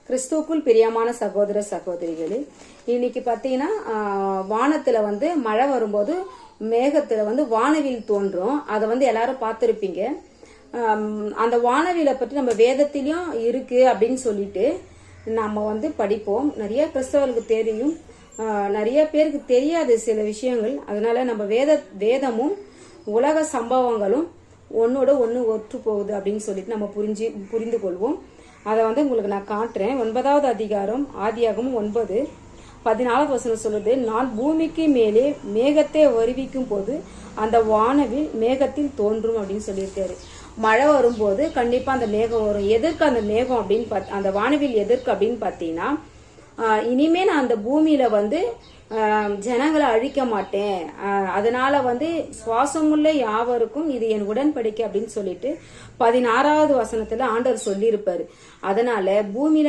கிறிஸ்துவுக்குள் பிரியமான சகோதர சகோதரிகளே, இன்னைக்கு பாத்தீங்கன்னா வானத்துல மழை வரும்போது மேகத்துல வானவில் தோன்றும். அதை எல்லாரும் பார்த்திருப்பீங்க. அந்த வானவிலை பற்றி நம்ம வேதத்திலயும் இருக்கு அப்படின்னு சொல்லிட்டு நம்ம படிப்போம். நிறைய கிறிஸ்தவர்களுக்கு தெரியும், நிறைய பேருக்கு தெரியாது சில விஷயங்கள். அதனால நம்ம வேதமும் உலக சம்பவங்களும் ஒன்னோட ஒன்று ஒற்று போகுது அப்படின்னு சொல்லிட்டு நம்ம புரிந்து கொள்வோம். அதை உங்களுக்கு நான் காட்டுறேன். 9வது அதிகாரம் ஆதியாகமம் 9:14 வசனம் சொல்லுது, நான் பூமிக்கு மேலே மேகத்தை வருவிக்கும் போது அந்த வானவில் மேகத்தில் தோன்றும் அப்படின்னு சொல்லியிருக்காரு. மழை வரும்போது கண்டிப்பா அந்த மேகம் வரும். எதற்கு அந்த மேகம் அப்படின்னு அந்த வானவில் எதற்கு அப்படின்னு பார்த்தீங்கன்னா, இனிமே நான் அந்த பூமியில ஜனங்களை அழிக்க மாட்டேன், அதனால சுவாசமுள்ள யாவருக்கும் இது என் உடன்படிக்கை அப்படின்னு சொல்லிட்டு 16வது வசனத்துல ஆண்டவர் சொல்லியிருப்பாரு. அதனால பூமியில